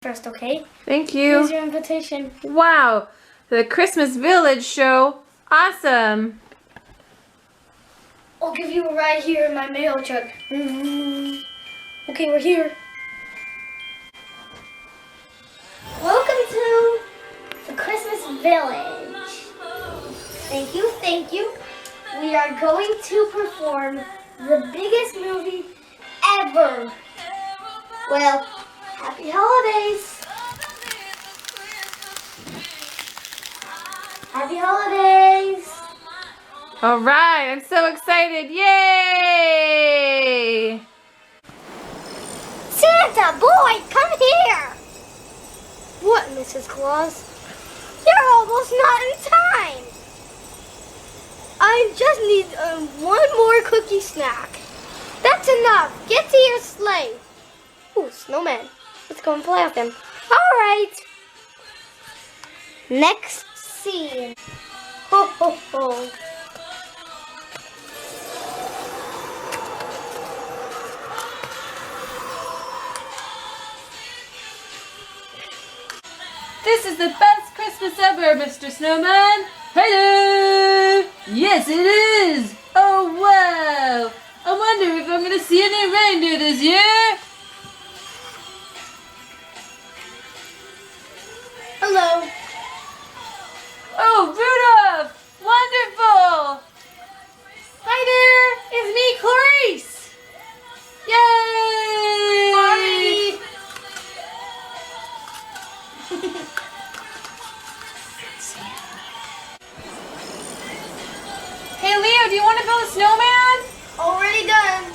first, okay? Thank you. Here's your invitation. Wow, the Christmas Village show. Awesome. I'll give you a ride here in my mail truck. Okay, we're here. Welcome to the Christmas Village. Thank you, thank you. We are going to perform the biggest movie ever. Well, happy holidays. Happy holidays. All right, I'm so excited. Yay! Santa, boy, come here. What, Mrs. Claus? You're almost not in time. I just need one more cookie snack. That's enough. Get to your sleigh. Ooh, snowman. Let's go and play with him. All right. Next scene. Ho, ho, ho. This is the best Christmas ever, Mr. Snowman. Hello! Yes, it is. Oh, wow. I wonder if I'm going to see any reindeer this year. Hello. Oh, Rudolph! Wonderful! Hi there! It's me, Clarice! Yay! Sorry. Hey, Leo, do you want to build a snowman? Already done.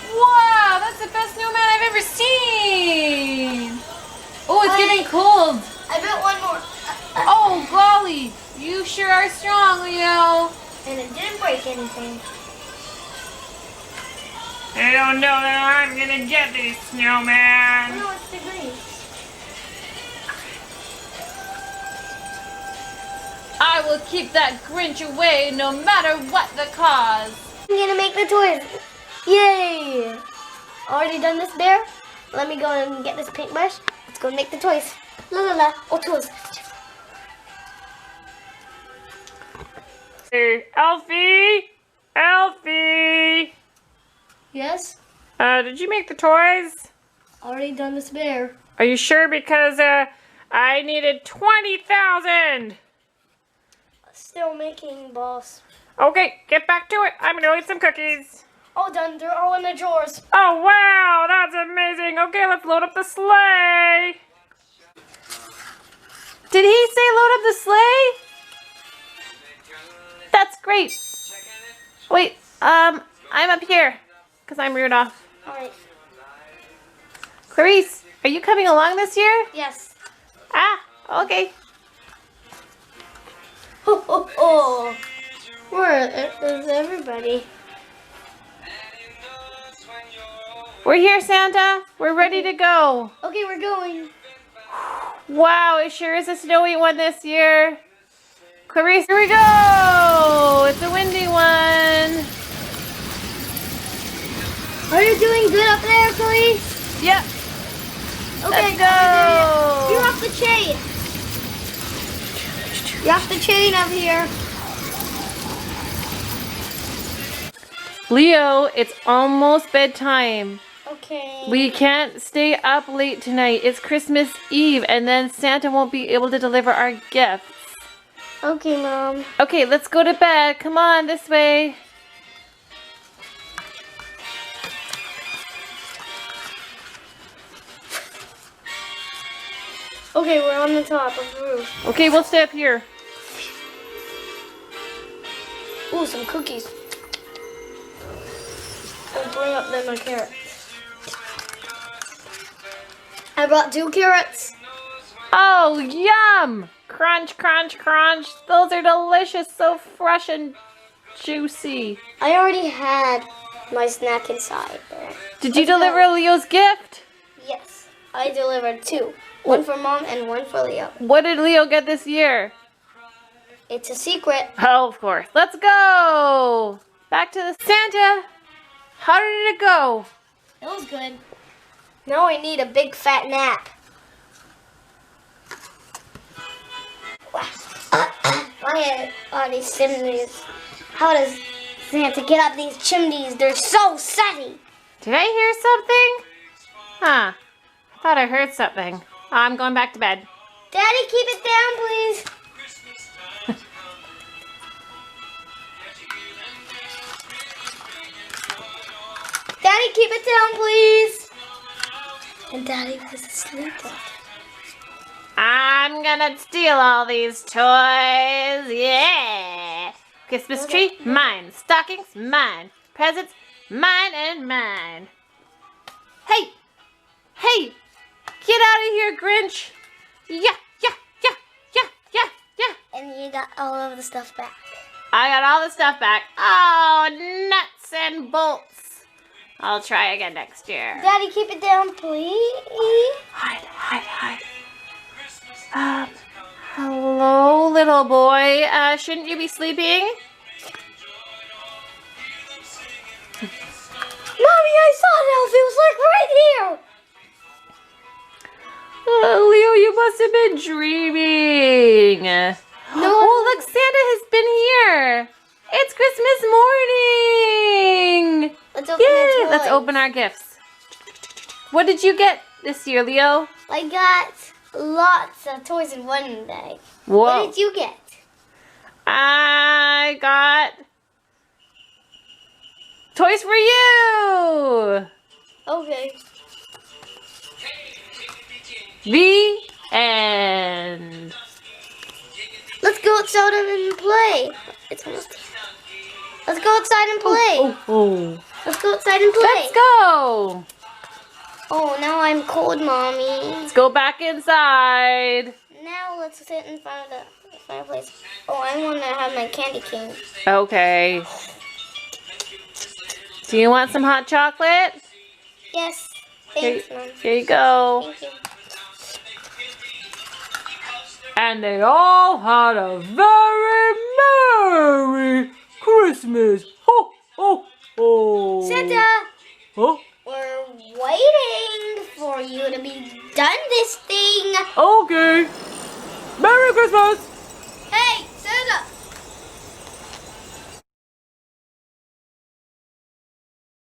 Wow, that's the best snowman I've ever seen! Oh, it's getting cold. I built one more. Oh, golly! You sure are strong, Leo. And it didn't break anything. I don't know that I'm gonna get these, snowman. No, it's degrees. I will keep that Grinch away no matter what the cause. I'm gonna make the toys. Yay! Already done this, Bear? Let me go and get this paintbrush. Let's go make the toys. La la la. Oh, toys. Hey, Elfie! Elfie! Yes? Did you make the toys? Already done this, Bear. Are you sure? Because, I needed 20,000! Still making, boss. Okay, get back to it. I'm gonna eat some cookies. All done. They're all in the drawers. Oh, wow! That's amazing! Okay, let's load up the sleigh! Did he say load up the sleigh? That's great. Wait, I'm up here because I'm Rudolph. All right. Clarice, are you coming along this year? Yes. Ah, okay. Ho ho ho. Where is everybody? We're here, Santa. We're ready to go. Okay, we're going. Wow, it sure is a snowy one this year. Clarice, here we go. It's a windy one. Are you doing good up there, Clarice? Yep. Okay, Let's go. You're off the chain. You're off the chain up here. Leo, it's almost bedtime. Okay. We can't stay up late tonight. It's Christmas Eve, and then Santa won't be able to deliver our gifts. Okay, Mom. Okay, let's go to bed. Come on, this way. Okay, we're on the top of the roof. Okay, we'll stay up here. Ooh, some cookies. I'll bring up then my carrots. I brought 2 carrots. Oh, yum! Crunch, crunch, crunch. Those are delicious, so fresh and juicy. I already had my snack inside there. Did you Let's go. deliver Leo's gift? Yes, I delivered 2. One for Mom and one for Leo. What did Leo get this year? It's a secret. Oh, of course. Let's go! Back to the Santa. How did it go? It was good. Now I need a big fat nap. Why are these chimneys? How does Santa get up these chimneys? They're so sunny. Did I hear something? Huh. I thought I heard something. I'm going back to bed. Daddy, keep it down, please. Daddy, keep it down, please. And Daddy was asleep. I'm gonna steal all these toys. Yeah. Christmas tree, mine. Stockings, mine. Presents, mine and mine. Hey! Hey! Get out of here, Grinch! Yeah, yeah, yeah, yeah, yeah, yeah. And you got all of the stuff back. I got all the stuff back. Oh, nuts and bolts. I'll try again next year. Daddy, keep it down, please. Hide, hide, hide. Hello, little boy. Shouldn't you be sleeping? Mommy, I saw an elf. It was like right here. Leo, you must have been dreaming. No. Oh, look, Santa has been here. It's Christmas morning. Let's open Yay, the let's toys. open our gifts. What did you get this year, Leo? I got lots of toys in one day. Whoa. What did you get? I got toys for you. Okay. The end. Let's go outside and play. It's almost. Let's go outside and play. Oh. Let's go outside and play. Let's go. Oh, now I'm cold, Mommy. Let's go back inside. Now let's sit in front of the fireplace. Oh, I want to have my candy cane. Okay. Do you want some hot chocolate? Yes. Here, Thanks, Mom. here you go. Thank you. And they all had a very Merry Christmas. Ho, ho, ho. Santa, Huh? we're waiting for you to be done this thing. Okay. Merry Christmas.